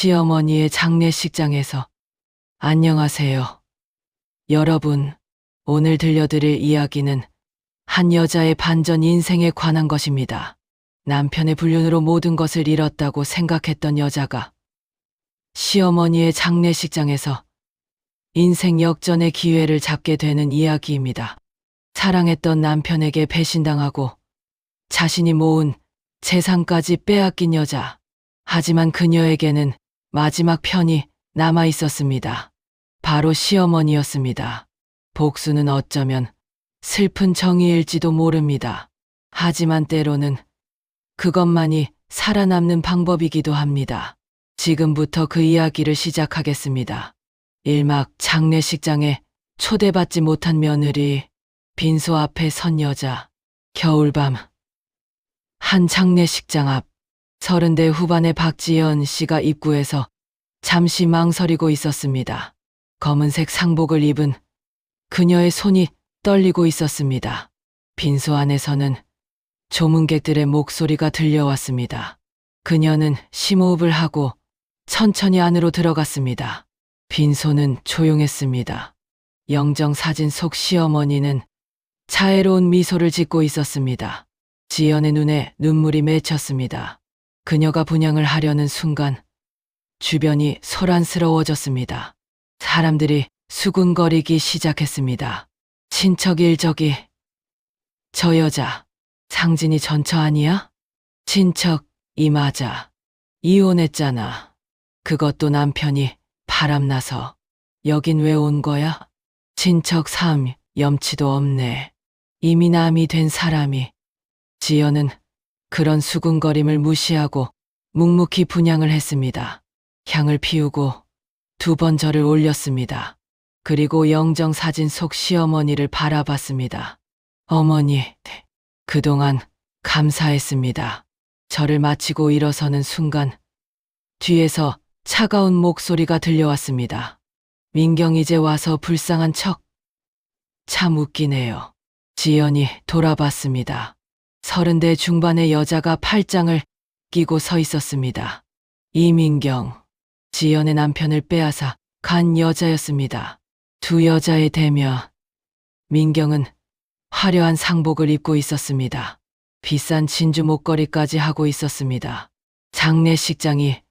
시어머니의 장례식장에서. 안녕하세요. 여러분, 오늘 들려드릴 이야기는 한 여자의 반전 인생에 관한 것입니다. 남편의 불륜으로 모든 것을 잃었다고 생각했던 여자가 시어머니의 장례식장에서 인생 역전의 기회를 잡게 되는 이야기입니다. 사랑했던 남편에게 배신당하고 자신이 모은 재산까지 빼앗긴 여자. 하지만 그녀에게는 마지막 편이 남아 있었습니다. 바로 시어머니였습니다. 복수는 어쩌면 슬픈 정의일지도 모릅니다. 하지만 때로는 그것만이 살아남는 방법이기도 합니다. 지금부터 그 이야기를 시작하겠습니다. 1막 장례식장에 초대받지 못한 며느리, 빈소 앞에 선 여자. 겨울밤. 한 장례식장 앞. 30대 후반의 박지연 씨가 입구에서 잠시 망설이고 있었습니다. 검은색 상복을 입은 그녀의 손이 떨리고 있었습니다. 빈소 안에서는 조문객들의 목소리가 들려왔습니다. 그녀는 심호흡을 하고 천천히 안으로 들어갔습니다. 빈소는 조용했습니다. 영정사진 속 시어머니는 자애로운 미소를 짓고 있었습니다. 지연의 눈에 눈물이 맺혔습니다. 그녀가 분향을 하려는 순간 주변이 소란스러워졌습니다. 사람들이 수군거리기 시작했습니다. 친척 일적이 저 여자 상진이 전처 아니야? 친척이 맞아. 이혼했잖아. 그것도 남편이 바람나서. 여긴 왜 온 거야? 친척 3, 염치도 없네. 이미 남이 된 사람이. 지연은 그런 수군거림을 무시하고 묵묵히 분향을 했습니다. 향을 피우고 2번 절을 올렸습니다. 그리고 영정사진 속 시어머니를 바라봤습니다. 어머니, 그동안 감사했습니다. 절을 마치고 일어서는 순간 뒤에서 차가운 목소리가 들려왔습니다. 민경 이제 와서 불쌍한 척. 참 웃기네요. 지연이 돌아봤습니다. 30대 중반의 여자가 팔짱을 끼고 서 있었습니다. 이민경, 지연의 남편을 빼앗아 간 여자였습니다. 두 여자의 대면. 민경은 화려한 상복을 입고 있었습니다. 비싼 진주 목걸이까지 하고 있었습니다. 장례식장이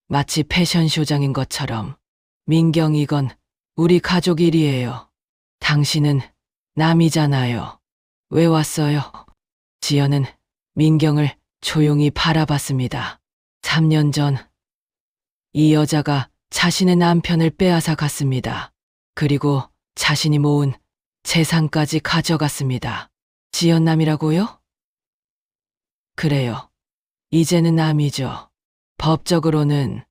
마치 패션쇼장인 것처럼. 민경, 이건 우리 가족 일이에요. 당신은 남이잖아요. 왜 왔어요? 지연은 민경을 조용히 바라봤습니다. 3년 전 이 여자가 자신의 남편을 빼앗아 갔습니다. 그리고 자신이 모은 재산까지 가져갔습니다. 지연남이라고요? 그래요. 이제는 남이죠. 법적으로는.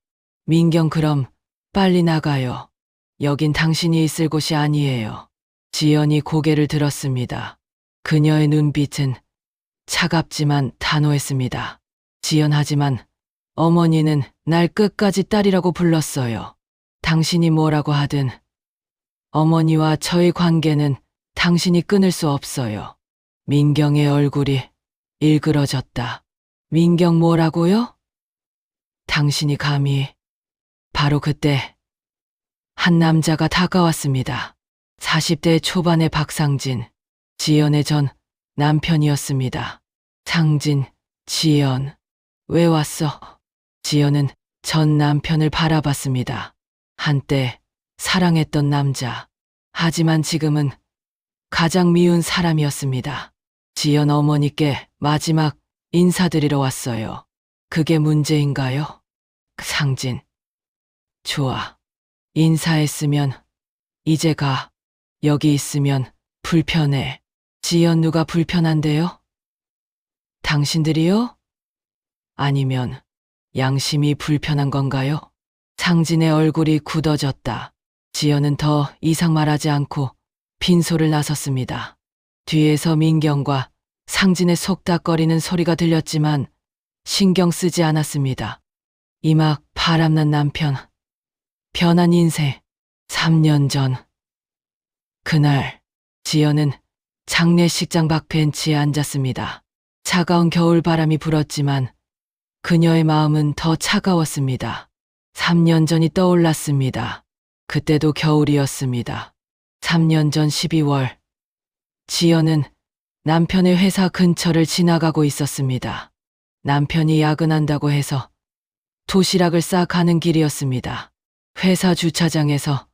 민경, 그럼 빨리 나가요. 여긴 당신이 있을 곳이 아니에요. 지연이 고개를 들었습니다. 그녀의 눈빛은 차갑지만 단호했습니다. 지연, 하지만 어머니는 날 끝까지 딸이라고 불렀어요. 당신이 뭐라고 하든 어머니와 저의 관계는 당신이 끊을 수 없어요. 민경의 얼굴이 일그러졌다. 민경, 뭐라고요? 당신이 감히. 바로 그때 한 남자가 다가왔습니다. 40대 초반의 박상진, 지연의 전 남편이었습니다. 상진, 지연, 왜 왔어? 지연은 전 남편을 바라봤습니다. 한때 사랑했던 남자. 하지만 지금은 가장 미운 사람이었습니다. 지연 어머니께 마지막 인사드리러 왔어요. 그게 문제인가요? 상진. 좋아. 인사했으면 이제 가. 여기 있으면 불편해. 지연, 누가 불편한데요? 당신들이요? 아니면 양심이 불편한 건가요? 상진의 얼굴이 굳어졌다. 지연은 더 이상 말하지 않고 빈소를 나섰습니다. 뒤에서 민경과 상진의 속닥거리는 소리가 들렸지만 신경 쓰지 않았습니다. 이막 바람난 남편, 변한 인생. 3년 전 그날 지연은 장례식장 밖 벤치에 앉았습니다. 차가운 겨울바람이 불었지만 그녀의 마음은 더 차가웠습니다. 3년 전이 떠올랐습니다. 그때도 겨울이었습니다. 3년 전 12월, 지연은 남편의 회사 근처를 지나가고 있었습니다. 남편이 야근한다고 해서 도시락을 싸 가는 길이었습니다. 회사 주차장에서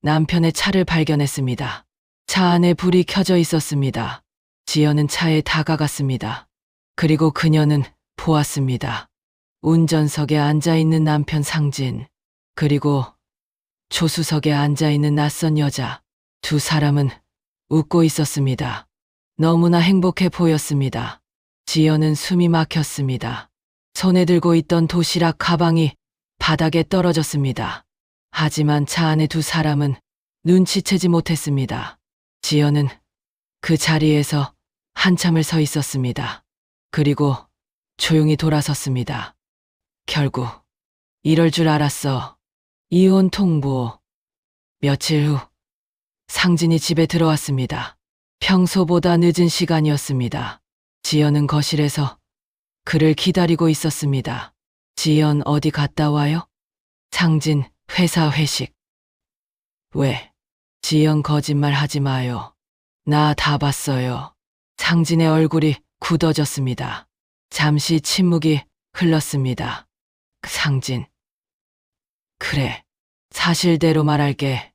남편의 차를 발견했습니다. 차 안에 불이 켜져 있었습니다. 지연은 차에 다가갔습니다. 그리고 그녀는 보았습니다. 운전석에 앉아있는 남편 상진, 그리고 조수석에 앉아있는 낯선 여자. 두 사람은 웃고 있었습니다. 너무나 행복해 보였습니다. 지연은 숨이 막혔습니다. 손에 들고 있던 도시락 가방이 바닥에 떨어졌습니다. 하지만 차 안에 두 사람은 눈치채지 못했습니다. 지연은 그 자리에서 한참을 서 있었습니다. 그리고 조용히 돌아섰습니다. 결국 이럴 줄 알았어. 이혼 통보. 며칠 후 상진이 집에 들어왔습니다. 평소보다 늦은 시간이었습니다. 지연은 거실에서 그를 기다리고 있었습니다. 지연 어디 갔다 와요? 상진, 회사 회식. 왜? 지연 거짓말 하지 마요. 나 다 봤어요. 상진의 얼굴이 굳어졌습니다. 잠시 침묵이 흘렀습니다. 상진. 그래. 사실대로 말할게.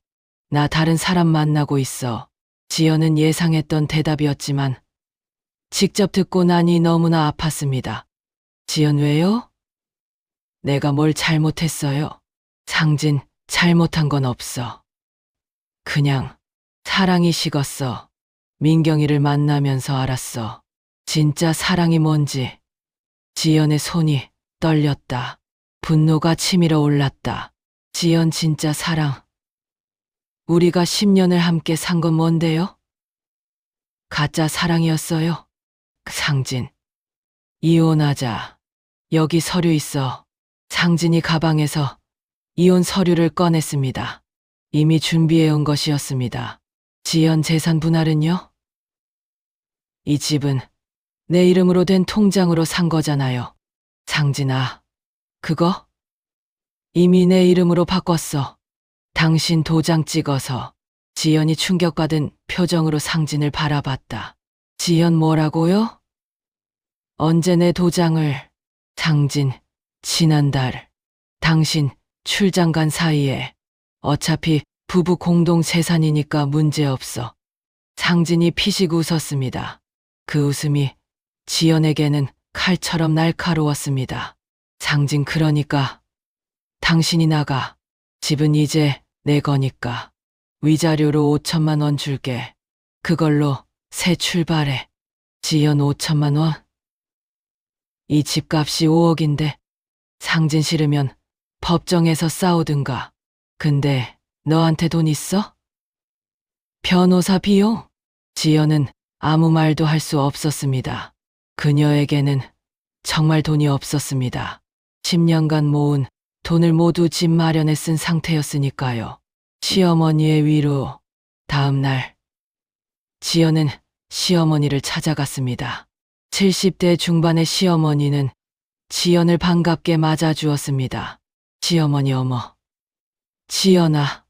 나 다른 사람 만나고 있어. 지연은 예상했던 대답이었지만 직접 듣고 나니 너무나 아팠습니다. 지연 왜요? 내가 뭘 잘못했어요? 상진, 잘못한 건 없어. 그냥 사랑이 식었어. 민경이를 만나면서 알았어. 진짜 사랑이 뭔지. 지연의 손이 떨렸다. 분노가 치밀어 올랐다. 지연 진짜 사랑. 우리가 10년을 함께 산 건 뭔데요? 가짜 사랑이었어요? 상진. 이혼하자. 여기 서류 있어. 상진이 가방에서 이혼 서류를 꺼냈습니다. 이미 준비해온 것이었습니다. 지연 재산 분할은요? 이 집은 내 이름으로 된 통장으로 산 거잖아요. 상진아, 그거? 이미 내 이름으로 바꿨어. 당신 도장 찍어서. 지연이 충격받은 표정으로 상진을 바라봤다. 지연 뭐라고요? 언제 내 도장을? 상진, 지난달. 당신 출장 간 사이에. 어차피 부부 공동 재산이니까 문제없어. 상진이 피식 웃었습니다. 그 웃음이 지연에게는 칼처럼 날카로웠습니다. 상진 그러니까 당신이 나가. 집은 이제 내 거니까. 위자료로 5천만 원 줄게. 그걸로 새 출발해. 지연 5천만 원? 이 집값이 5억인데 상진 싫으면 법정에서 싸우든가. 근데 너한테 돈 있어? 변호사 비용? 지연은 아무 말도 할 수 없었습니다. 그녀에게는 정말 돈이 없었습니다. 10년간 모은 돈을 모두 집 마련에 쓴 상태였으니까요. 시어머니의 위로. 다음 날 지연은 시어머니를 찾아갔습니다. 70대 중반의 시어머니는 지연을 반갑게 맞아주었습니다. 시어머니 어머. 지연아.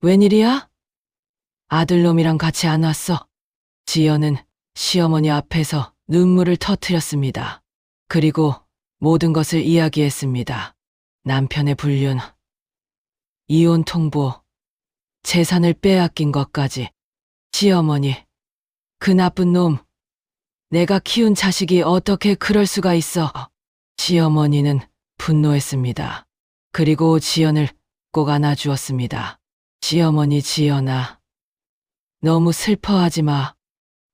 웬일이야? 아들놈이랑 같이 안 왔어? 지연은 시어머니 앞에서 눈물을 터뜨렸습니다. 그리고 모든 것을 이야기했습니다. 남편의 불륜, 이혼 통보, 재산을 빼앗긴 것까지. 시어머니, 그 나쁜 놈. 내가 키운 자식이 어떻게 그럴 수가 있어. 시어머니는 분노했습니다. 그리고 지연을 꼭 안아주었습니다. 시어머니 지연아. 너무 슬퍼하지 마.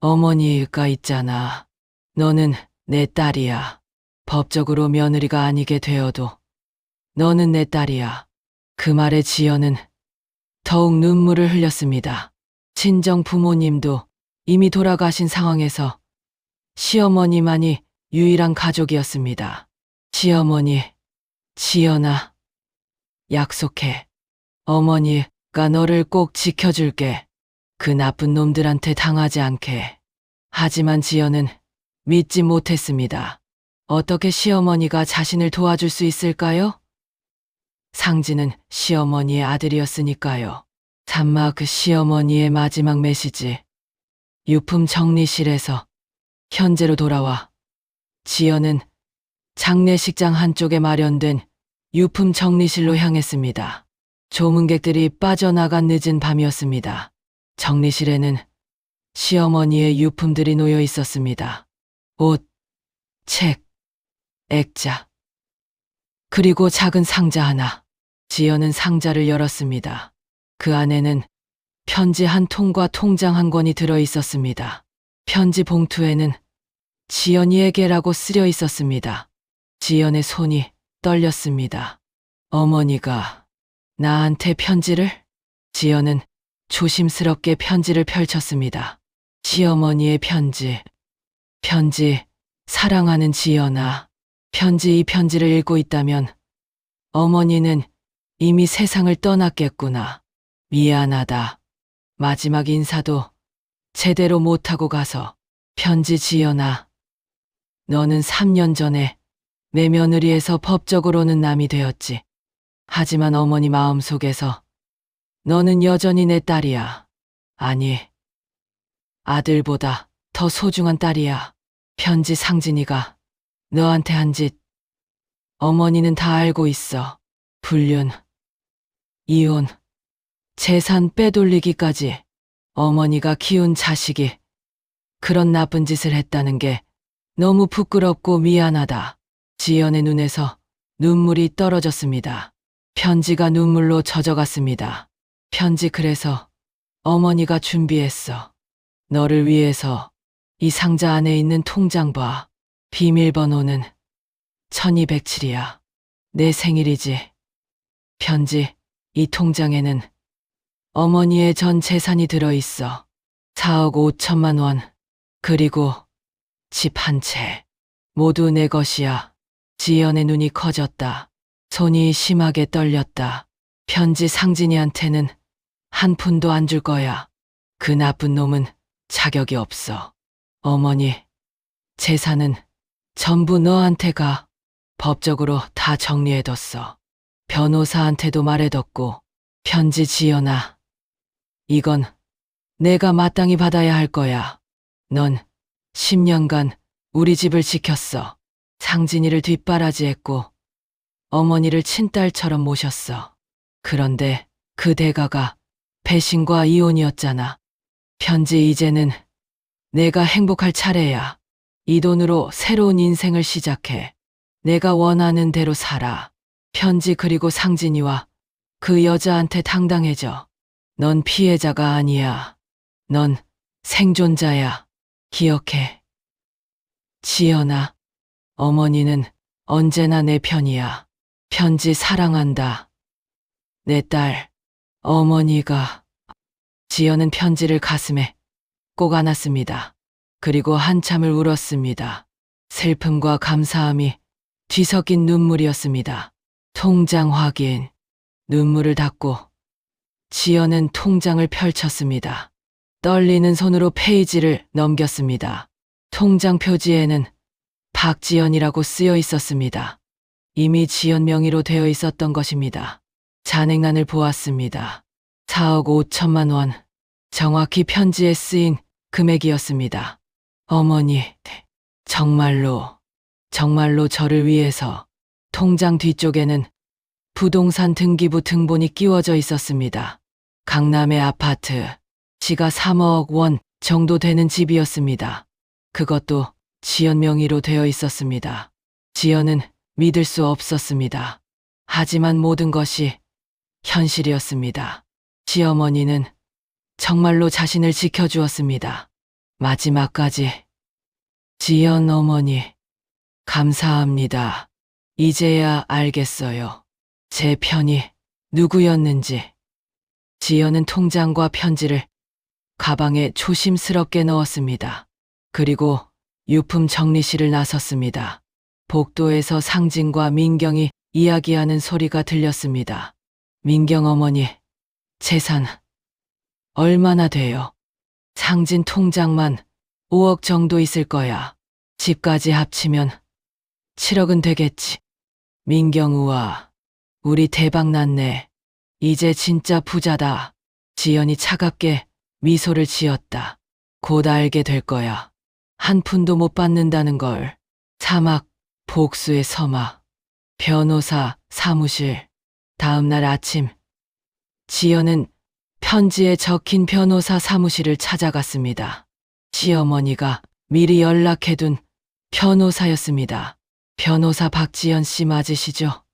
어머니가 있잖아. 너는 내 딸이야. 법적으로 며느리가 아니게 되어도 너는 내 딸이야. 그 말에 지연은 더욱 눈물을 흘렸습니다. 친정 부모님도 이미 돌아가신 상황에서 시어머니만이 유일한 가족이었습니다. 시어머니, 지연아, 약속해. 어머니가 너를 꼭 지켜줄게. 그 나쁜 놈들한테 당하지 않게. 하지만 지연은 믿지 못했습니다. 어떻게 시어머니가 자신을 도와줄 수 있을까요? 상진은 시어머니의 아들이었으니까요. 참마 그 시어머니의 마지막 메시지. 유품 정리실에서 현재로 돌아와. 지연은 장례식장 한쪽에 마련된 유품 정리실로 향했습니다. 조문객들이 빠져나간 늦은 밤이었습니다. 정리실에는 시어머니의 유품들이 놓여 있었습니다. 옷, 책, 액자, 그리고 작은 상자 하나. 지연은 상자를 열었습니다. 그 안에는 편지 한 통과 통장 한 권이 들어 있었습니다. 편지 봉투에는 지연이에게라고 쓰여 있었습니다. 지연의 손이 떨렸습니다. 어머니가 나한테 편지를? 지연은 조심스럽게 편지를 펼쳤습니다. 시어머니의 편지. 편지, 사랑하는 지연아. 이 편지를 읽고 있다면 어머니는 이미 세상을 떠났겠구나. 미안하다. 마지막 인사도 제대로 못하고 가서. 편지 지연아. 너는 3년 전에 내 며느리에서 법적으로는 남이 되었지. 하지만 어머니 마음속에서 너는 여전히 내 딸이야. 아니, 아들보다 더 소중한 딸이야. 편지 상진이가 너한테 한 짓, 어머니는 다 알고 있어. 불륜, 이혼, 재산 빼돌리기까지. 어머니가 키운 자식이 그런 나쁜 짓을 했다는 게 너무 부끄럽고 미안하다. 지연의 눈에서 눈물이 떨어졌습니다. 편지가 눈물로 젖어갔습니다. 편지 그래서 어머니가 준비했어. 너를 위해서. 이 상자 안에 있는 통장 봐. 비밀번호는 1207이야. 내 생일이지. 편지, 이 통장에는 어머니의 전 재산이 들어있어. 4억 5천만 원. 그리고 집 한 채. 모두 내 것이야. 지연의 눈이 커졌다. 손이 심하게 떨렸다. 편지 상진이한테는 한 푼도 안 줄 거야. 그 나쁜 놈은 자격이 없어. 어머니, 재산은 전부 너한테 가. 법적으로 다 정리해뒀어. 변호사한테도 말해뒀고. 편지 지연아. 이건 내가 마땅히 받아야 할 거야. 넌 10년간 우리 집을 지켰어. 상진이를 뒷바라지했고 어머니를 친딸처럼 모셨어. 그런데 그 대가가 배신과 이혼이었잖아. 편지 이제는 내가 행복할 차례야. 이 돈으로 새로운 인생을 시작해. 내가 원하는 대로 살아. 편지 그리고 상진이와 그 여자한테 당당해져. 넌 피해자가 아니야. 넌 생존자야. 기억해. 지연아, 어머니는 언제나 내 편이야. 편지 사랑한다. 내 딸, 어머니가. 지연은 편지를 가슴에 꼭 안았습니다. 그리고 한참을 울었습니다. 슬픔과 감사함이 뒤섞인 눈물이었습니다. 통장 확인. 눈물을 닦고 지연은 통장을 펼쳤습니다. 떨리는 손으로 페이지를 넘겼습니다. 통장 표지에는 박지연이라고 쓰여 있었습니다. 이미 지연 명의로 되어 있었던 것입니다. 잔액란을 보았습니다. 4억 5천만 원. 정확히 편지에 쓰인 금액이었습니다. 어머니, 정말로 저를 위해서. 통장 뒤쪽에는 부동산 등기부 등본이 끼워져 있었습니다. 강남의 아파트. 시가 3억 원 정도 되는 집이었습니다. 그것도 지연 명의로 되어 있었습니다. 지연은 믿을 수 없었습니다. 하지만 모든 것이 현실이었습니다. 시어머니는 정말로 자신을 지켜주었습니다. 마지막까지. 지연 어머니, 감사합니다. 이제야 알겠어요. 제 편이 누구였는지. 지연은 통장과 편지를 가방에 조심스럽게 넣었습니다. 그리고 유품 정리실을 나섰습니다. 복도에서 상진과 민경이 이야기하는 소리가 들렸습니다. 민경 어머니, 재산 얼마나 돼요? 상진 통장만 5억 정도 있을 거야. 집까지 합치면 7억은 되겠지. 민경 우와, 우리 대박 났네. 이제 진짜 부자다. 지연이 차갑게 미소를 지었다. 곧 알게 될 거야. 한 푼도 못 받는다는 걸. 사막, 복수의 서막, 변호사 사무실. 다음 날 아침, 지연은 편지에 적힌 변호사 사무실을 찾아갔습니다. 시어머니가 미리 연락해둔 변호사였습니다. 변호사 박지연 씨 맞으시죠?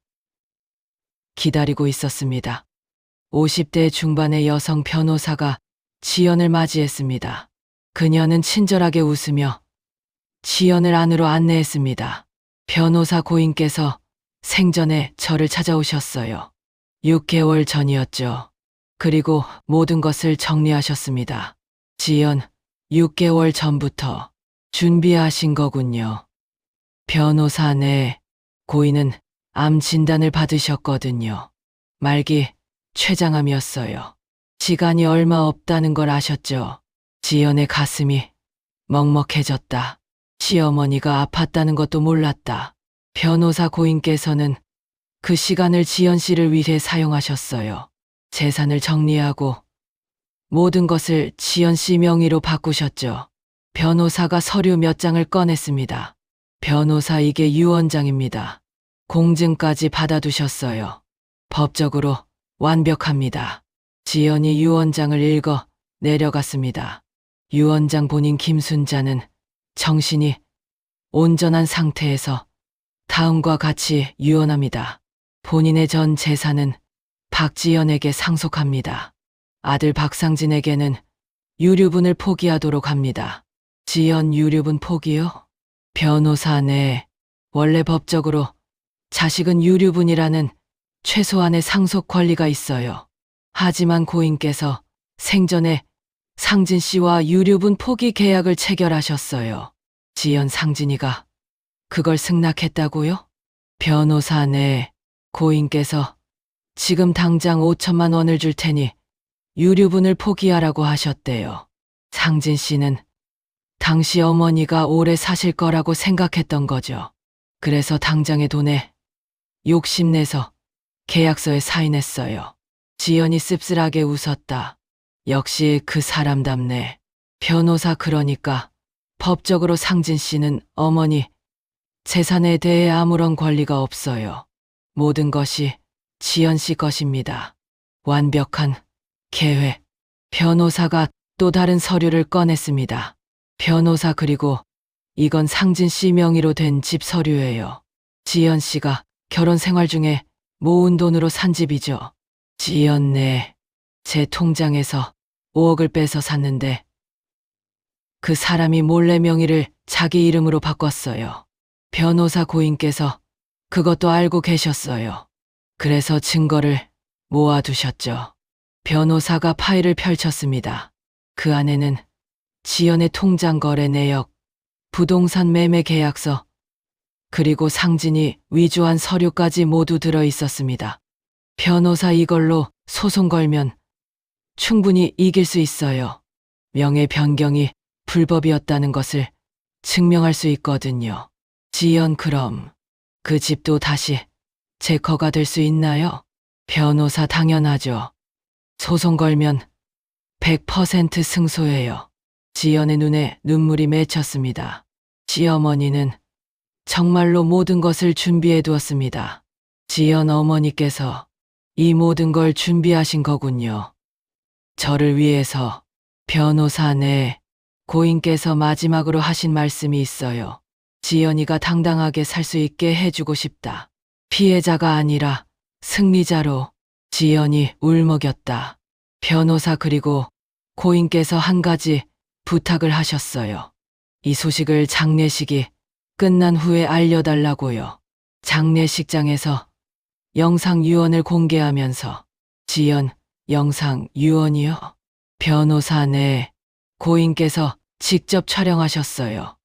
기다리고 있었습니다. 50대 중반의 여성 변호사가 지연을 맞이했습니다. 그녀는 친절하게 웃으며 지연을 안으로 안내했습니다. 변호사 고인께서 생전에 저를 찾아오셨어요. 6개월 전이었죠. 그리고 모든 것을 정리하셨습니다. 지연, 6개월 전부터 준비하신 거군요. 변호사, 네. 고인은 암 진단을 받으셨거든요. 말기 췌장암이었어요. 시간이 얼마 없다는 걸 아셨죠? 지연의 가슴이 먹먹해졌다. 시어머니가 아팠다는 것도 몰랐다. 변호사 고인께서는 그 시간을 지연 씨를 위해 사용하셨어요. 재산을 정리하고 모든 것을 지연 씨 명의로 바꾸셨죠. 변호사가 서류 몇 장을 꺼냈습니다. 변호사, 이게 유언장입니다. 공증까지 받아두셨어요. 법적으로 완벽합니다. 지연이 유언장을 읽어 내려갔습니다. 유언장 본인 김순자는 정신이 온전한 상태에서 다음과 같이 유언합니다. 본인의 전 재산은 박지연에게 상속합니다. 아들 박상진에게는 유류분을 포기하도록 합니다. 지연, 유류분 포기요? 변호사, 네. 원래 법적으로 자식은 유류분이라는 최소한의 상속 권리가 있어요. 하지만 고인께서 생전에 상진 씨와 유류분 포기 계약을 체결하셨어요. 지연, 상진이가 그걸 승낙했다고요? 변호사, 네. 고인께서 지금 당장 5천만 원을 줄 테니 유류분을 포기하라고 하셨대요. 상진 씨는 당시 어머니가 오래 사실 거라고 생각했던 거죠. 그래서 당장의 돈에 욕심내서 계약서에 사인했어요. 지연이 씁쓸하게 웃었다. 역시 그 사람답네. 변호사, 그러니까 법적으로 상진 씨는 어머니 재산에 대해 아무런 권리가 없어요. 모든 것이 지연 씨 것입니다. 완벽한 계획. 변호사가 또 다른 서류를 꺼냈습니다. 변호사, 그리고 이건 상진 씨 명의로 된 집 서류예요. 지연 씨가 결혼 생활 중에 모은 돈으로 산 집이죠. 지연, 네. 제 통장에서 5억을 빼서 샀는데 그 사람이 몰래 명의를 자기 이름으로 바꿨어요. 변호사 고인께서 그것도 알고 계셨어요. 그래서 증거를 모아두셨죠. 변호사가 파일을 펼쳤습니다. 그 안에는 지연의 통장 거래 내역, 부동산 매매 계약서, 그리고 상진이 위조한 서류까지 모두 들어 있었습니다. 변호사, 이걸로 소송 걸면 충분히 이길 수 있어요. 명예 변경이 불법이었다는 것을 증명할 수 있거든요. 지연, 그럼 그 집도 다시 제 거가 될 수 있나요? 변호사, 당연하죠. 소송 걸면 100% 승소예요. 지연의 눈에 눈물이 맺혔습니다. 시어머니는 정말로 모든 것을 준비해 두었습니다. 지연 어머니께서 이 모든 걸 준비하신 거군요. 저를 위해서. 변호사, 네. 고인께서 마지막으로 하신 말씀이 있어요. 지연이가 당당하게 살 수 있게 해주고 싶다. 피해자가 아니라 승리자로. 지연이 울먹였다. 변호사, 그리고 고인께서 한 가지 부탁을 하셨어요. 이 소식을 장례식이 끝난 후에 알려달라고요. 장례식장에서 영상 유언을 공개하면서. 지연, 영상 유언이요? 변호사, 네. 고인께서 직접 촬영하셨어요.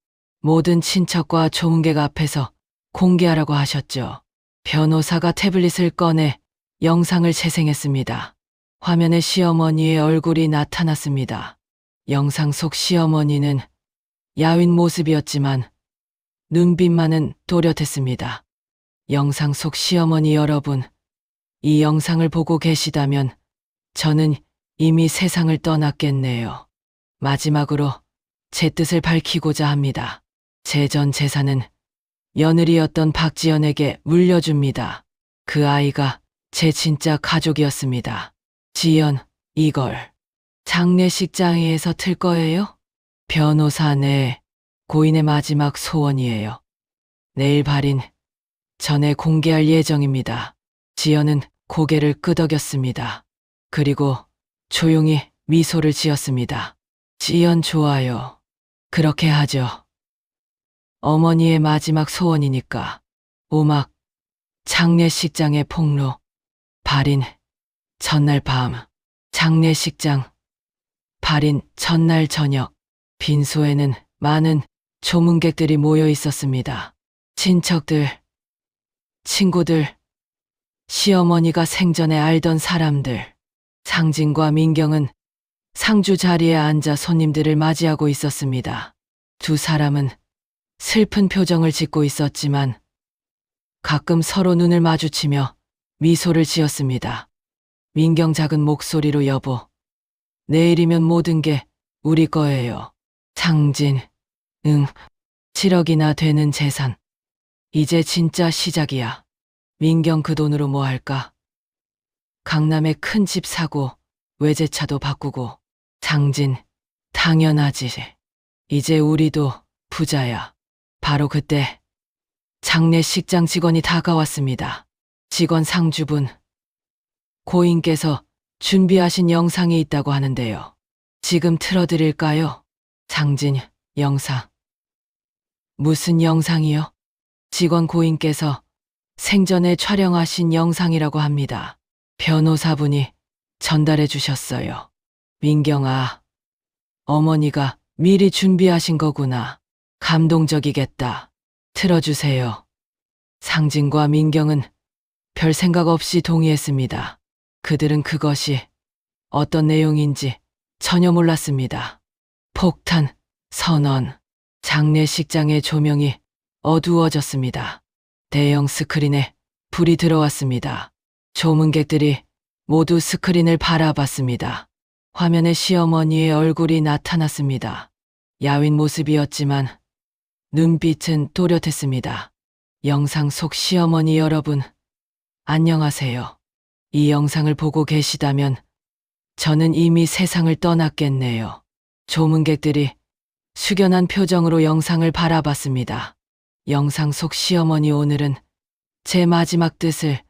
모든 친척과 조문객 앞에서 공개하라고 하셨죠. 변호사가 태블릿을 꺼내 영상을 재생했습니다. 화면에 시어머니의 얼굴이 나타났습니다. 영상 속 시어머니는 야윈 모습이었지만 눈빛만은 또렷했습니다. 영상 속 시어머니 여러분, 이 영상을 보고 계시다면 저는 이미 세상을 떠났겠네요. 마지막으로 제 뜻을 밝히고자 합니다. 제 전 재산은 며느리였던 박지연에게 물려줍니다. 그 아이가 제 진짜 가족이었습니다. 지연, 이걸 장례식장에서 틀 거예요? 변호사, 네. 고인의 마지막 소원이에요. 내일 발인 전에 공개할 예정입니다. 지연은 고개를 끄덕였습니다. 그리고 조용히 미소를 지었습니다. 지연, 좋아요. 그렇게 하죠. 어머니의 마지막 소원이니까. 오막 장례식장의 폭로. 발인 전날 밤. 장례식장 발인 전날 저녁. 빈소에는 많은 조문객들이 모여 있었습니다. 친척들, 친구들, 시어머니가 생전에 알던 사람들. 상진과 민경은 상주 자리에 앉아 손님들을 맞이하고 있었습니다. 두 사람은 슬픈 표정을 짓고 있었지만 가끔 서로 눈을 마주치며 미소를 지었습니다. 민경 작은 목소리로, 여보, 내일이면 모든 게 우리 거예요. 상진, 응, 7억이나 되는 재산. 이제 진짜 시작이야. 민경, 그 돈으로 뭐 할까? 강남에 큰 집 사고 외제차도 바꾸고. 상진, 당연하지. 이제 우리도 부자야. 바로 그때 장례식장 직원이 다가왔습니다. 직원 상주분, 고인께서 준비하신 영상이 있다고 하는데요. 지금 틀어드릴까요? 상진, 영상. 무슨 영상이요? 직원, 고인께서 생전에 촬영하신 영상이라고 합니다. 변호사분이 전달해 주셨어요. 민경아, 어머니가 미리 준비하신 거구나. 감동적이겠다. 틀어주세요. 상진과 민경은 별 생각 없이 동의했습니다. 그들은 그것이 어떤 내용인지 전혀 몰랐습니다. 폭탄, 선언. 장례식장의 조명이 어두워졌습니다. 대형 스크린에 불이 들어왔습니다. 조문객들이 모두 스크린을 바라봤습니다. 화면에 시어머니의 얼굴이 나타났습니다. 야윈 모습이었지만 눈빛은 또렷했습니다. 영상 속 시어머니 여러분, 안녕하세요. 이 영상을 보고 계시다면 저는 이미 세상을 떠났겠네요. 조문객들이 숙연한 표정으로 영상을 바라봤습니다. 영상 속 시어머니, 오늘은 제 마지막 뜻을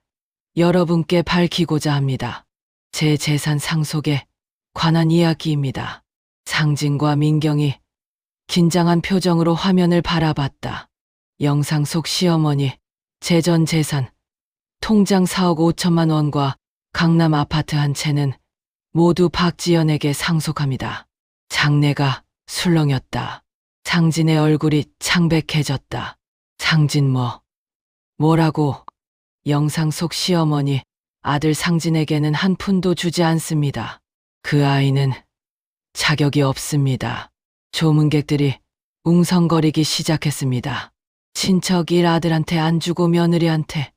여러분께 밝히고자 합니다. 제 재산 상속에 관한 이야기입니다. 상진과 민경이 긴장한 표정으로 화면을 바라봤다. 영상 속 시어머니, 제 전 재산, 통장 4억 5천만 원과 강남 아파트 한 채는 모두 박지연에게 상속합니다. 장내가 술렁였다. 상진의 얼굴이 창백해졌다. 상진, 뭐라고? 영상 속 시어머니, 아들 상진에게는 한 푼도 주지 않습니다. 그 아이는 자격이 없습니다. 조문객들이 웅성거리기 시작했습니다. 친척 1 아들한테 안 주고 며느리한테.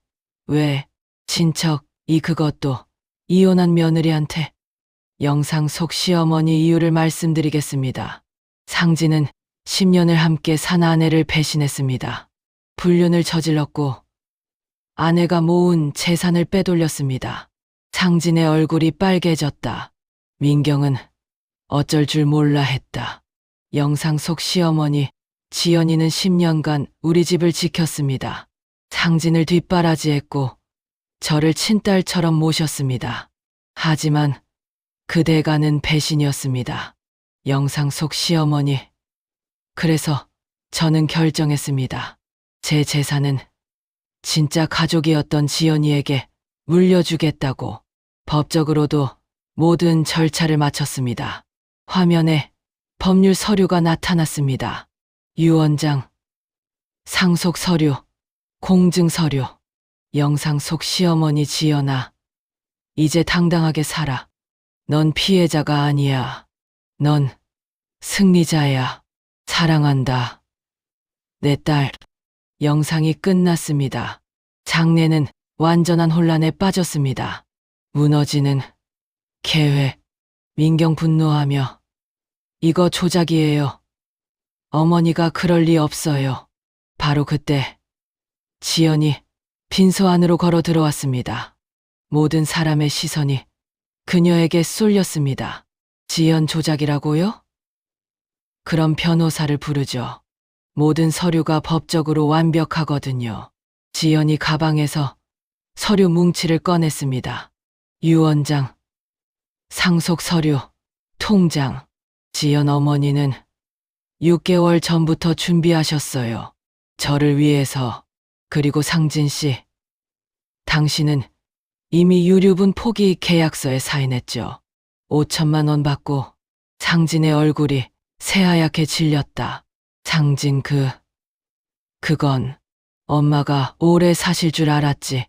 왜? 친척이 그것도 이혼한 며느리한테. 영상 속 시어머니, 이유를 말씀드리겠습니다. 상진은 10년을 함께 산 아내를 배신했습니다. 불륜을 저질렀고 아내가 모은 재산을 빼돌렸습니다. 상진의 얼굴이 빨개졌다. 민경은 어쩔 줄 몰라 했다. 영상 속 시어머니, 지연이는 10년간 우리 집을 지켰습니다. 상진을 뒷바라지했고 저를 친딸처럼 모셨습니다. 하지만 그 대가는 배신이었습니다. 영상 속 시어머니, 그래서 저는 결정했습니다. 제 재산은 진짜 가족이었던 지연이에게 물려주겠다고. 법적으로도 모든 절차를 마쳤습니다. 화면에 법률 서류가 나타났습니다. 유언장, 상속 서류, 공증 서류. 영상 속 시어머니, 지연아, 이제 당당하게 살아. 넌 피해자가 아니야. 넌 승리자야. 사랑한다. 내 딸. 영상이 끝났습니다. 장례는 완전한 혼란에 빠졌습니다. 무너지는 계획. 민경 분노하며 이거 조작이에요. 어머니가 그럴 리 없어요. 바로 그때 지연이 빈소 안으로 걸어 들어왔습니다. 모든 사람의 시선이 그녀에게 쏠렸습니다. 지연 조작이라고요? 그럼 변호사를 부르죠. 모든 서류가 법적으로 완벽하거든요. 지연이 가방에서 서류 뭉치를 꺼냈습니다. 유언장, 상속 서류, 통장. 지연 어머니는 6개월 전부터 준비하셨어요. 저를 위해서. 그리고 상진 씨, 당신은 이미 유류분 포기 계약서에 사인했죠. 5천만 원 받고 상진의 얼굴이 새하얗게 질렸다. 상진 그건 엄마가 오래 사실 줄 알았지.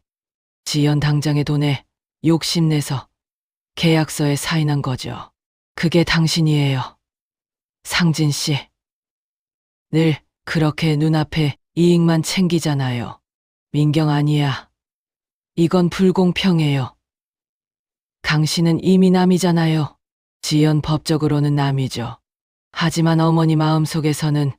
지연 당장의 돈에 욕심내서 계약서에 사인한 거죠. 그게 당신이에요. 상진 씨. 늘 그렇게 눈앞에 이익만 챙기잖아요. 민경 아니야. 이건 불공평해요. 당신은 이미 남이잖아요. 지연 법적으로는 남이죠. 하지만 어머니 마음속에서는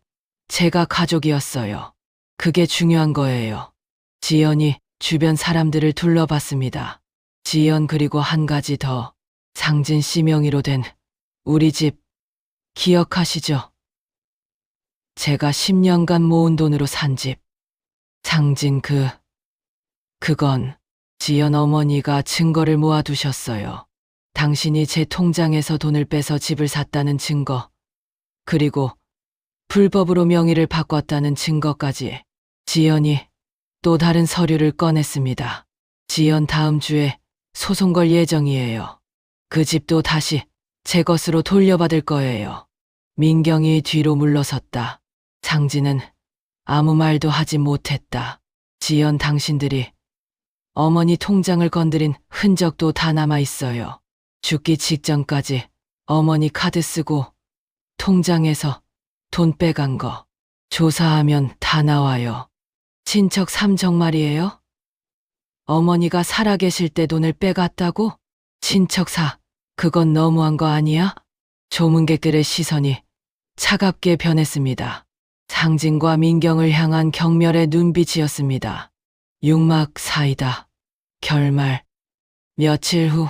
제가 가족이었어요. 그게 중요한 거예요. 지연이 주변 사람들을 둘러봤습니다. 지연 그리고 한 가지 더. 상진 씨 명의로 된 우리 집 기억하시죠? 제가 10년간 모은 돈으로 산 집. 상진 그건 지연 어머니가 증거를 모아두셨어요. 당신이 제 통장에서 돈을 빼서 집을 샀다는 증거, 그리고 불법으로 명의를 바꿨다는 증거까지. 지연이 또 다른 서류를 꺼냈습니다. 지연 다음 주에 소송 걸 예정이에요. 그 집도 다시 제 것으로 돌려받을 거예요. 민경이 뒤로 물러섰다. 상진은 아무 말도 하지 못했다. 지연 당신들이 어머니 통장을 건드린 흔적도 다 남아 있어요. 죽기 직전까지 어머니 카드 쓰고 통장에서 돈 빼간 거 조사하면 다 나와요. 친척 3 정말이에요? 어머니가 살아계실 때 돈을 빼갔다고? 친척 4, 그건 너무한 거 아니야? 조문객들의 시선이 차갑게 변했습니다. 상진과 민경을 향한 경멸의 눈빛이었습니다. 육막 사이다. 결말. 며칠 후,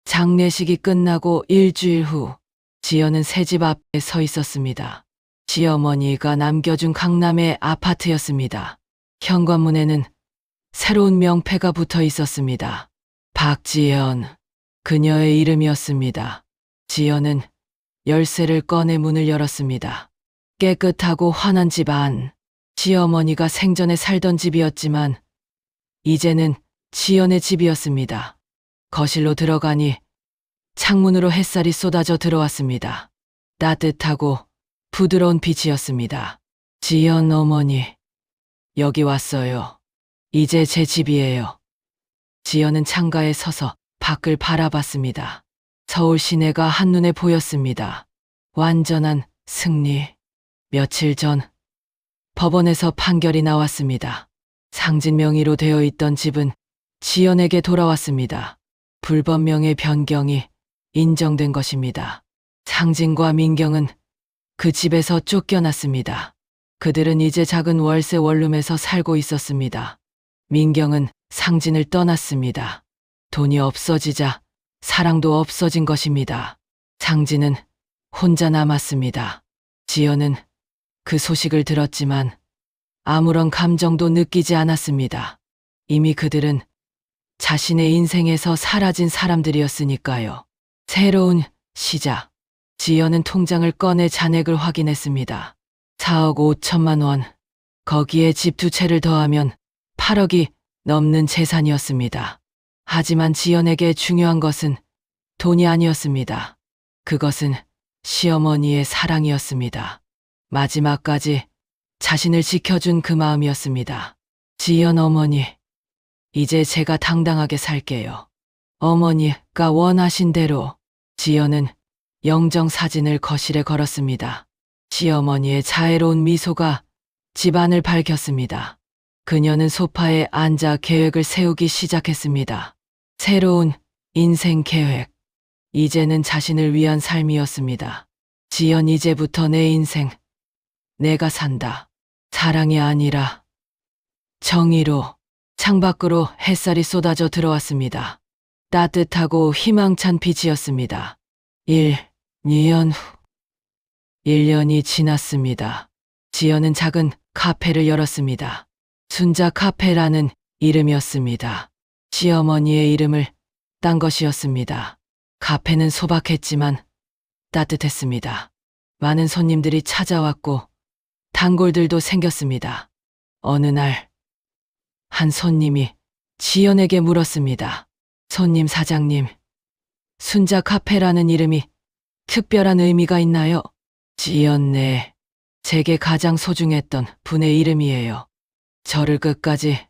장례식이 끝나고 일주일 후, 지연은 새 집 앞에 서 있었습니다. 시어머니가 남겨준 강남의 아파트였습니다. 현관문에는 새로운 명패가 붙어 있었습니다. 박지연. 그녀의 이름이었습니다. 지연은 열쇠를 꺼내 문을 열었습니다. 깨끗하고 환한 집 안. 시어머니가 생전에 살던 집이었지만 이제는 지연의 집이었습니다. 거실로 들어가니 창문으로 햇살이 쏟아져 들어왔습니다. 따뜻하고 부드러운 빛이었습니다. 지연 어머니, 여기 왔어요. 이제 제 집이에요. 지연은 창가에 서서 밖을 바라봤습니다. 서울 시내가 한눈에 보였습니다. 완전한 승리. 며칠 전 법원에서 판결이 나왔습니다. 상진 명의로 되어 있던 집은 지연에게 돌아왔습니다. 불법 명의 변경이 인정된 것입니다. 상진과 민경은 그 집에서 쫓겨났습니다. 그들은 이제 작은 월세 원룸에서 살고 있었습니다. 민경은 상진을 떠났습니다. 돈이 없어지자 사랑도 없어진 것입니다. 상진은 혼자 남았습니다. 지연은 그 소식을 들었지만 아무런 감정도 느끼지 않았습니다. 이미 그들은 자신의 인생에서 사라진 사람들이었으니까요. 새로운 시작. 지연은 통장을 꺼내 잔액을 확인했습니다. 4억 5천만 원. 거기에 집 2채를 더하면 8억이 넘는 재산이었습니다. 하지만 지연에게 중요한 것은 돈이 아니었습니다. 그것은 시어머니의 사랑이었습니다. 마지막까지 자신을 지켜준 그 마음이었습니다. 지연 어머니, 이제 제가 당당하게 살게요. 어머니가 원하신 대로. 지연은 영정 사진을 거실에 걸었습니다. 시어머니의 자애로운 미소가 집안을 밝혔습니다. 그녀는 소파에 앉아 계획을 세우기 시작했습니다. 새로운 인생 계획. 이제는 자신을 위한 삶이었습니다. 지연, 이제부터 내 인생. 내가 산다. 사랑이 아니라 정의로. 창밖으로 햇살이 쏟아져 들어왔습니다. 따뜻하고 희망찬 빛이었습니다. 2년 후. 1년이 지났습니다. 지연은 작은 카페를 열었습니다. 순자 카페라는 이름이었습니다. 시어머니의 이름을 딴 것이었습니다. 카페는 소박했지만 따뜻했습니다. 많은 손님들이 찾아왔고 단골들도 생겼습니다. 어느 날 한 손님이 지연에게 물었습니다. 손님, 사장님, 순자 카페라는 이름이 특별한 의미가 있나요? 지연, 네. 제게 가장 소중했던 분의 이름이에요. 저를 끝까지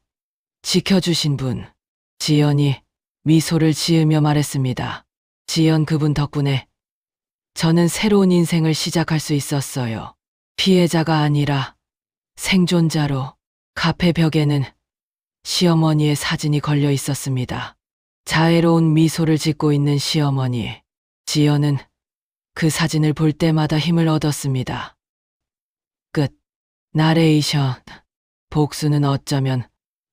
지켜주신 분. 지연이 미소를 지으며 말했습니다. 지연, 그분 덕분에 저는 새로운 인생을 시작할 수 있었어요. 피해자가 아니라 생존자로. 카페 벽에는 시어머니의 사진이 걸려 있었습니다. 자애로운 미소를 짓고 있는 시어머니. 지연은 그 사진을 볼 때마다 힘을 얻었습니다. 끝. 나레이션. 복수는 어쩌면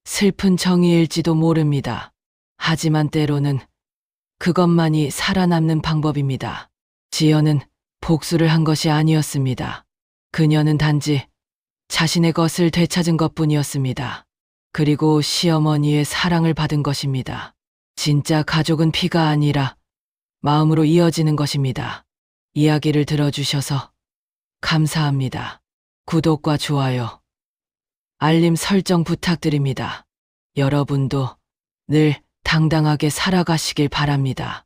슬픈 정의일지도 모릅니다. 하지만 때로는 그것만이 살아남는 방법입니다. 지연은 복수를 한 것이 아니었습니다. 그녀는 단지 자신의 것을 되찾은 것뿐이었습니다. 그리고 시어머니의 사랑을 받은 것입니다. 진짜 가족은 피가 아니라 마음으로 이어지는 것입니다. 이야기를 들어주셔서 감사합니다. 구독과 좋아요, 알림 설정 부탁드립니다. 여러분도 늘 당당하게 살아가시길 바랍니다.